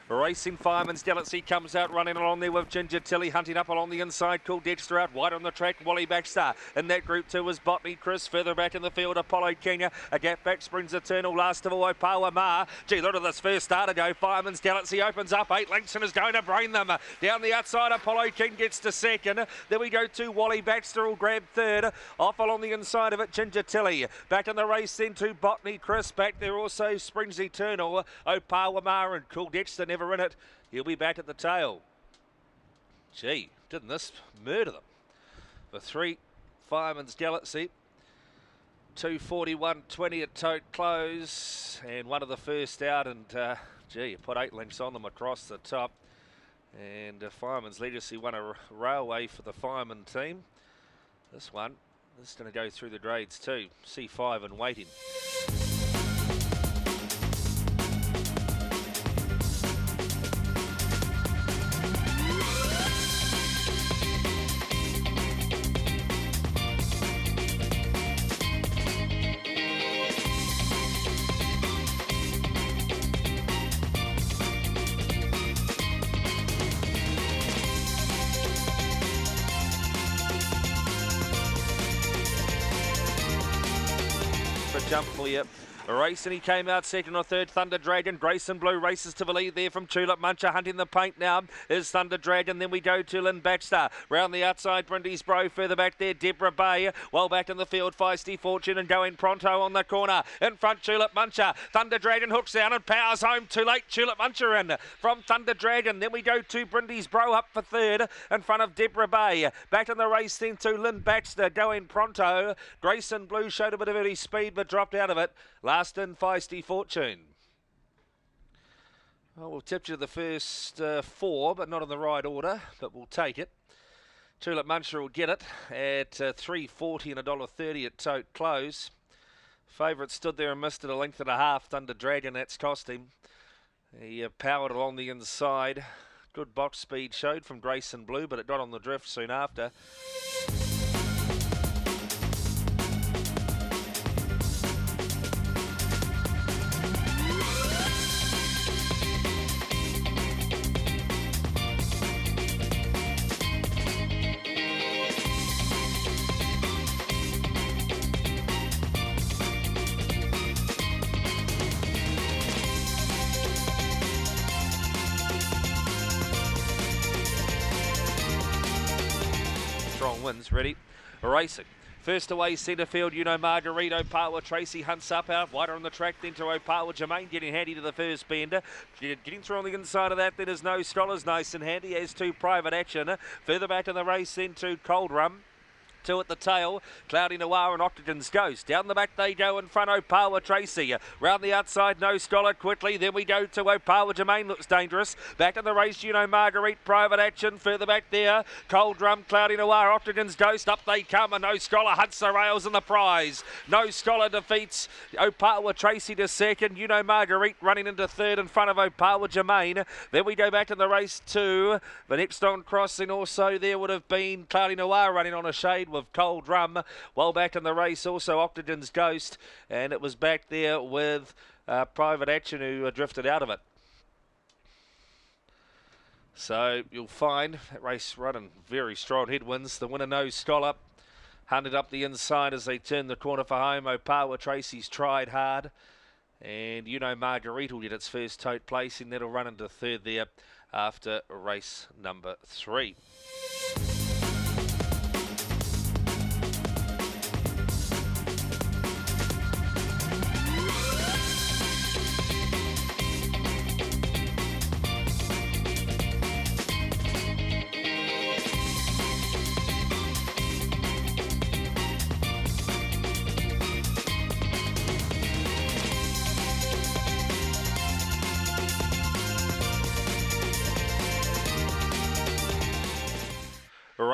Racing Firemans Galaxy comes out running along there with Ginger Tilly, hunting up along the inside. Cool Dexter out wide on the track. Wally Baxter. In that group two was Botany Chris. Further back in the field, Apollo Kenya. A gap back, Springs Eternal. Last of all, Opawa Ma. Gee, look at this first start to go. Firemans Galaxy opens up 8 lengths and is going to brain them. Down the outside, Apollo King gets to second. Then we go to Wally Baxter will grab third. Off along the inside of it, Ginger Tilly. Back in the race then to Botany Chris. Back there also Springs Eternal. Opawa Ma and Cool Dexter never in it. He'll be back at the tail. Gee, didn't this murder them? For 3 Firemans Galaxy. 2:41.20 at tote close. And one of the first out. And gee, you put 8 lengths on them across the top. And Fireman's Legacy won a railway for the Fireman team. This is going to go through the grades too. C5 and waiting. Jump for you. A race and he came out second or third. Thunder Dragon, Grayson Blue races to the lead there from Tulip Muncher. Hunting the paint now is Thunder Dragon. Then we go to Lynn Baxter. Round the outside, Brindy's Bro. Further back there, Deborah Bay. Well back in the field, Feisty Fortune and going pronto on the corner. In front, Tulip Muncher. Thunder Dragon hooks down and powers home. Too late, Tulip Muncher in from Thunder Dragon. Then we go to Brindy's Bro up for third in front of Deborah Bay. Back in the race then to Lynn Baxter going pronto. Grayson Blue showed a bit of early speed but dropped out of it. Last in, Feisty Fortune. Well, we'll tip you to the first 4, but not in the right order, but we'll take it. Tulip Muncher will get it at $3.40 and $1.30 at tote close. Favourite stood there and missed it a length and a half. Thunder Dragon, that's cost him. He powered along the inside. Good box speed showed from Grayson Blue, but it got on the drift soon after. Wins ready, racing. First away, centre field, Margarito, Opawa, Tracy hunts up out, wider on the track, then to Opawa, Jermaine getting handy to the first bender. Getting through on the inside of that, then is No Scholars, nice and handy, as to Private Action. Further back in the race, then to Cold Rum. 2 at the tail, Cloudy Noir and Octagon's Ghost. Down the back they go in front, Opawa Tracy. Round the outside, No Scholar quickly. Then we go to Opawa Jermaine, looks dangerous. Back in the race, Marguerite, Private Action. Further back there, Cold Drum, Cloudy Noir, Octagon's Ghost. Up they come, and No Scholar hunts the rails and the prize. No Scholar defeats Opawa Tracy to second. Marguerite running into third in front of Opawa Jermaine. Then we go back in the race to the next on crossing. Also there would have been Cloudy Noir running on a shade with Cold Rum. Well back in the race also Octagon's Ghost, and it was back there with Private Action who drifted out of it. So you'll find that race running very strong headwinds. The winner, No Scholar, hunted up the inside as they turned the corner for home. Opawa Tracy's tried hard, and Marguerite will get its first tote place, and that'll run into third there after race number 3.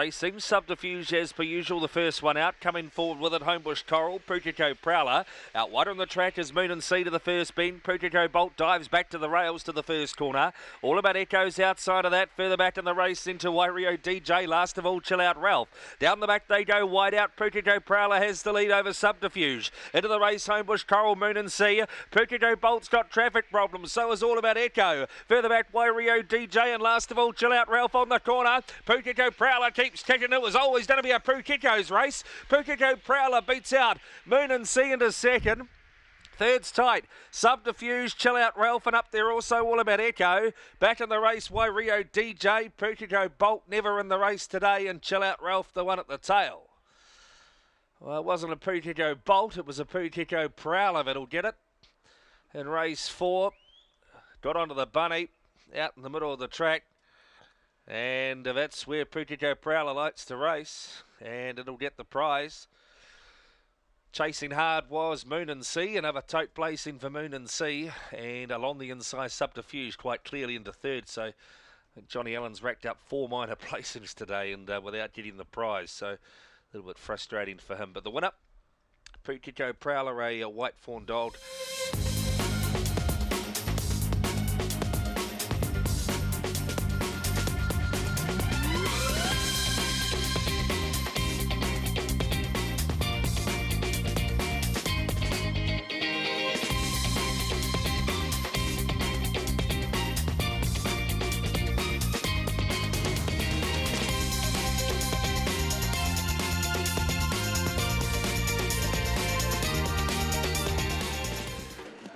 Racing. Subterfuge as per usual, the first one out. Coming forward with it, Homebush Coral, Putico Prowler. Out wide on the track is Moon and Sea to the first bend. Putico Bolt dives back to the rails to the first corner. All About Echoes outside of that. Further back in the race into Wario DJ. Last of all, Chill Out Ralph. Down the back they go wide out. Putico Prowler has the lead over Subterfuge. Into the race, Homebush Coral, Moon and Sea. Putico Bolt's got traffic problems. So is All About Echo. Further back, Wario DJ. And last of all, Chill Out Ralph on the corner. Putico Prowler keeps kicking. It was always going to be a Putico's race. Putico Prowler beats out Moon and Sea into second. Third's tight. Subterfuge, Chill Out Ralph, and up there also All About Echo. Back in the race, Wario DJ. Putico Bolt never in the race today, and Chill Out Ralph the one at the tail. Well, it wasn't a Putico Bolt, it was a Putico Prowler that'll get it. In race 4, got onto the bunny out in the middle of the track. And that's where Putico Prowler likes to race, and it'll get the prize. Chasing hard was Moon and Sea, another tote placing for Moon and Sea, and along the inside Subterfuge quite clearly into third. So I think Johnny Allen's racked up 4 minor placings today and without getting the prize, so a little bit frustrating for him. But the winner, Putico Prowler, a white fawn dog.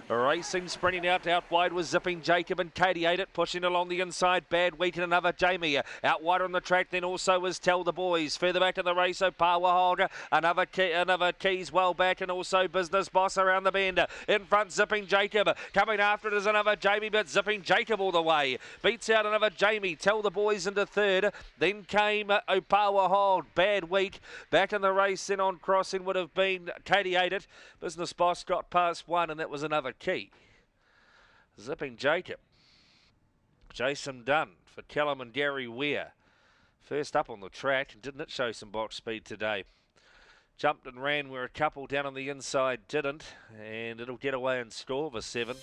Racing, sprinting out wide was Zipping Jacob and Katie ate it, pushing along the inside. Bad Week and another Jamie. Out wide on the track then also was Tell the Boys. Further back in the race, Opawa Hogger. Another Keys well back, and also Business Boss around the bend. In front, Zipping Jacob. Coming after it is another Jamie, but Zipping Jacob all the way. Beats out another Jamie. Tell the Boys into third. Then came Opawa Hog. Bad Week. Back in the race, then on crossing would have been Katie ate it. Business Boss got past one, and that was another Key. Zipping Jacob. Jason Dunn for Callum and Gary Weir. First up on the track. Didn't it show some box speed today? Jumped and ran where a couple down on the inside didn't. And it'll get away and score for 7.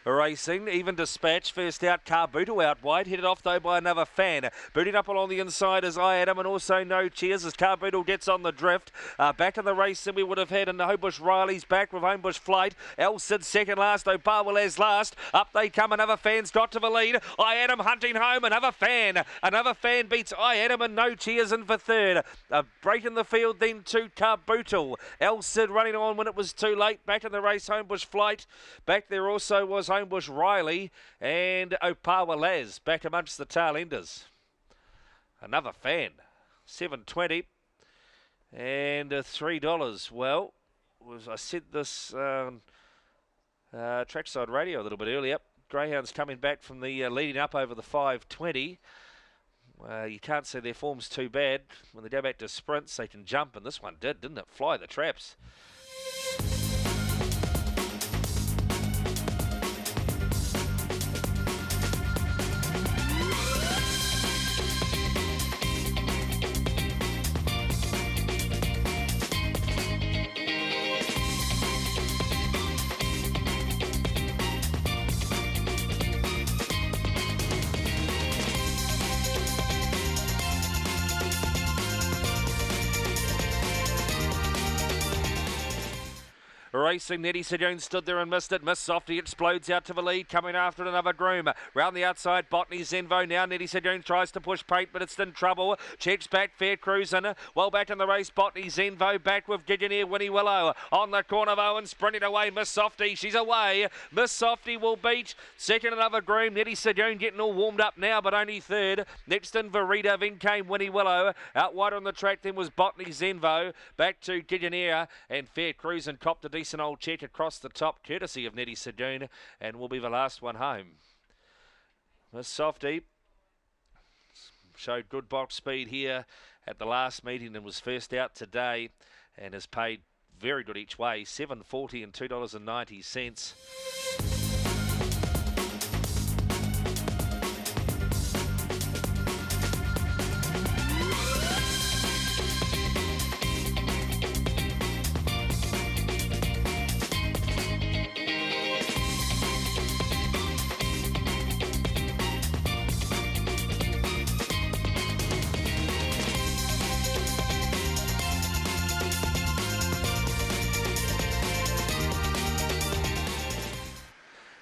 Racing, even dispatch. First out, Carbuto out wide. Headed off though by another fan. Booting up along the inside is I Adam, and also No Cheers as Carbuto gets on the drift. Back in the race then we would have had, and Homebush Riley's back with Homebush Flight. Elsid second last, Opawales last. Up they come, another fan's got to the lead. I Adam hunting home, another fan. Another fan beats I Adam, and No Cheers in for third. A break in the field then to Carbuto. Elsid running on when it was too late. Back in the race, Homebush Flight. Back there also was Homebush Riley and Opawa Laz back amongst the tail enders. Another fan, $7.20 and $3. Well, I said this Trackside Radio a little bit earlier. Greyhounds coming back from the leading up over the 5.20. You can't say their form's too bad. When they go back to sprints, they can jump, and this one did, didn't it? Fly the traps. Racing, Nettie Sejones stood there and missed it. Miss Softy explodes out to the lead, coming after another groom. Round the outside, Botany Zenvo. Now Nettie Sejones tries to push Pate, but it's in trouble. Checks back, Fair Cruisin'. Well back in the race, Botany Zenvo back with Gideoneer Winnie Willow. On the corner of Owen, sprinting away, Miss Softy. She's away. Miss Softy will beat second another groom. Nettie Sejones getting all warmed up now, but only third. Next in Verita, then came Winnie Willow. Out wide on the track then was Botany Zenvo. Back to Gideoneer, and Fair Cruisin' copped a decent old check across the top, courtesy of Nettie Sejones, and will be the last one home. Miss Softy showed good box speed here at the last meeting and was first out today, and has paid very good each way, $7.40 and $2.90.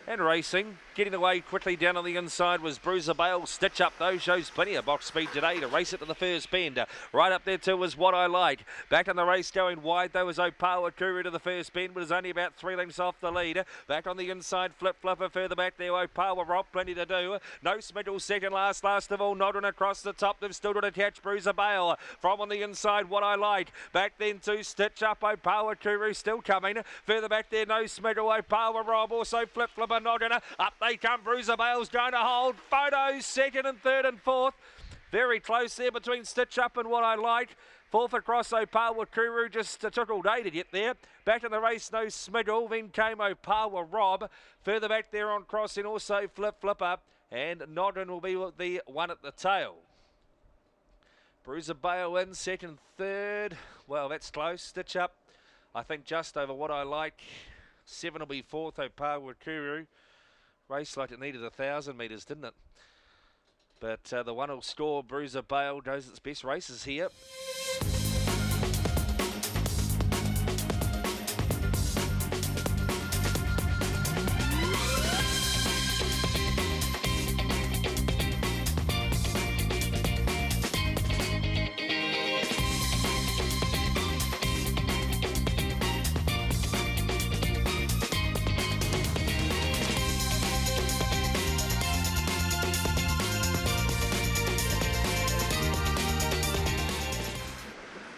And racing, getting away quickly down on the inside was Bruiser Bale. Stitch Up though shows plenty of box speed today to race it to the first bend. Right up there too was What I Like. Back in the race going wide though was Opawa Kuru to the first bend, but is only about 3 lengths off the lead. Back on the inside, Flip Flipper further back there. Opawa Rob, plenty to do. No Smidgel second last of all, Nodden across the top. They've still got to catch Bruiser Bale. From on the inside, What I Like. Back then to Stitch Up, Opawa Kuru still coming. Further back there, No Smidgel, Opawa Rob, also Flip Flipper. Up they come, Bruiser Bale's going to hold. Photos second and third and fourth. Very close there between Stitch Up and What I Like. Fourth across Opawa Kuru, just took all day to get there. Back in the race, No Smidgel, then came Opawa Rob. Further back there on crossing, also Flip Flipper. And Nodden will be the one at the tail. Bruiser Bale in second, third. Well, that's close. Stitch Up, I think just over What I Like. 7 will be fourth, Opawa Kuru. Race like it needed 1,000 metres, didn't it? But the one will score. Bruiser Bale does its best races here.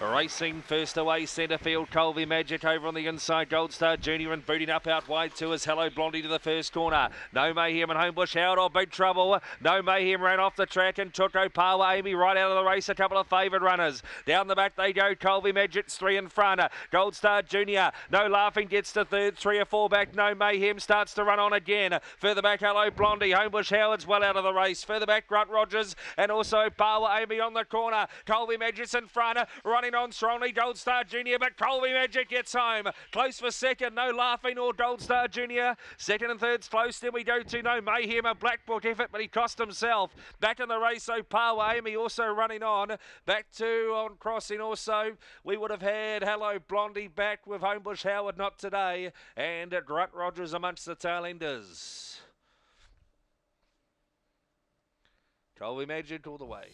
Racing, first away, centre field, Colby Magic over on the inside, Gold Star Junior, and booting up out wide too is Hello Blondie to the first corner. No Mayhem and Homebush Howard, or big trouble. No Mayhem ran off the track and took Opawa Amy right out of the race, a couple of favoured runners. Down the back they go, Colby Magic's 3 in front. Gold Star Junior, No Laughing gets to third, 3 or 4 back, No Mayhem starts to run on again. Further back, Hello Blondie, Homebush Howard's well out of the race. Further back, Grunt Rogers, and also Opawa Amy on the corner. Colby Magic's in front, running on strongly, Gold Star Junior, but Colby Magic gets home. Close for second, No Laughing or Gold Star Junior. Second and third's close, then we go to No Mayhem, a black book effort, but he cost himself. Back in the race, Opawa Amy also running on. Back to on crossing also, we would have had Hello Blondie back with Homebush Howard, not today, and Grunt Rogers amongst the tail enders. Colby Magic all the way.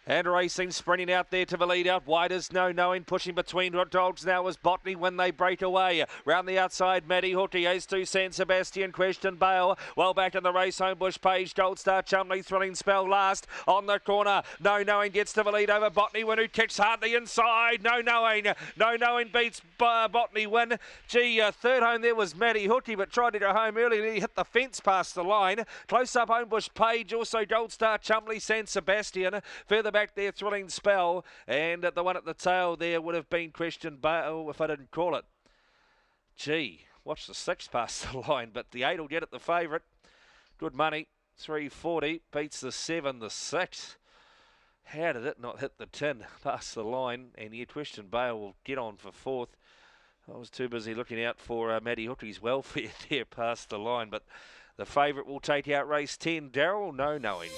And racing, sprinting out there to the lead, out wide is No Knowing, pushing between dogs now as Botany when they break away. Round the outside, Maddie Hookie, Ace to San Sebastian, Question Bale. Well back in the race, Homebush Page, Gold Star Chumley, Thrilling Spell last. On the corner, No Knowing gets to the lead over Botany, when who kicks hard the inside. No Knowing beats Botany win. Third home there was Maddie Hookie, but tried to go home early and he hit the fence past the line. Close up, Homebush Page, also Gold Star Chumley, San Sebastian. Further back there, Thrilling Spell, and the one at the tail there would have been Question Bale if I didn't call it. Gee, watch the 6 past the line, but the 8 will get it the favourite. Good money, 340, beats the 7, the 6. How did it not hit the tin past the line? And yet Question Bale will get on for 4th. I was too busy looking out for Matty Hookie's welfare there past the line, but the favourite will take out race 10. Darryl, no knowing.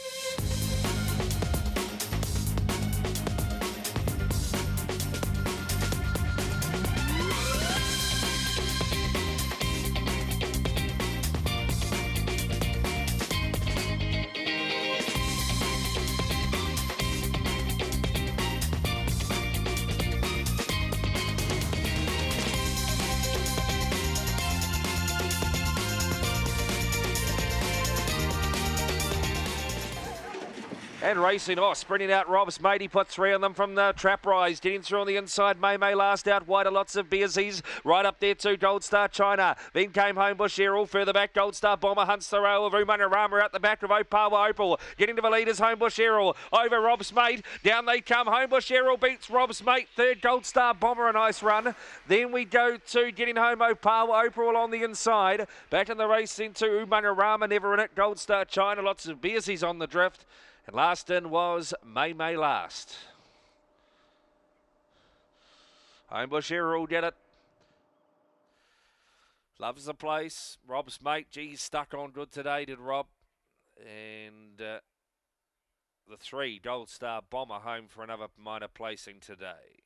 And racing, sprinting out Rob's mate. He put 3 on them from the trap rise. Getting through on the inside, May last out. Wider lots of Beersies. Right up there too, Gold Star China. Then came home Bush Errol. Further back, Gold Star Bomber hunts the rail of Umanarama out the back of Opawa Opal. Getting to the leaders, Home Bush Errol. Over Rob's mate. Down they come. Home Bush Errol beats Rob's mate. Third, Gold Star Bomber, a nice run. Then we go to getting home Opawa Opal on the inside. Back in the race into Umanarama, never in it. Gold Star China. Lots of Beersies on the drift. And last in was May last. Homebush Errol did it. Loves the place. Rob's mate, geez, stuck on good today, did Rob. And the 3, Gold Star Bomber, home for another minor placing today.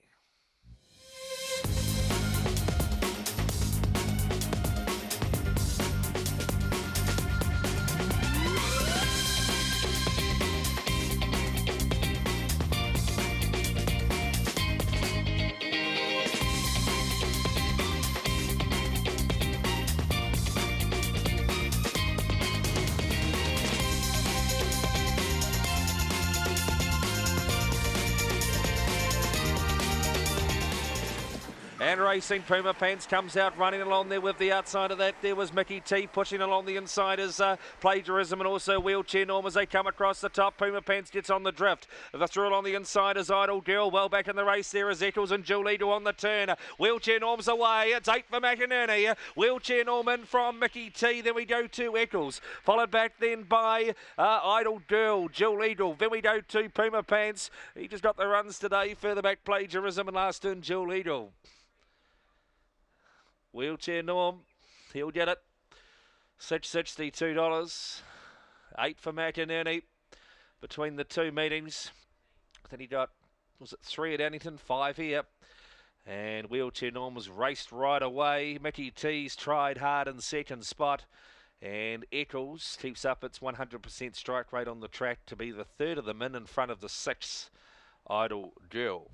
And racing, Puma Pants comes out running along there with the outside of that. There was Mickey T pushing along the inside as Plagiarism and also Wheelchair Norm as they come across the top. Puma Pants gets on the drift. The through on the inside is Idle Girl. Well back in the race there is Eccles and Julie to on the turn. Wheelchair Norm's away. It's 8 for McInerney. Wheelchair Norm in from Mickey T. Then we go to Eccles. Followed back then by Idle Girl, Jill Eagle. Then we go to Puma Pants. He just got the runs today. Further back Plagiarism and last in Jill Eagle. Wheelchair Norm, he'll get it. $662. 8 for McInerney between the 2 meetings. Then he got, was it 3 at Annington, 5 here. And Wheelchair Norm was raced right away. Mickey T's tried hard in second spot. And Eccles keeps up its 100% strike rate on the track to be the 3rd of them in front of the 6, Idle Girl.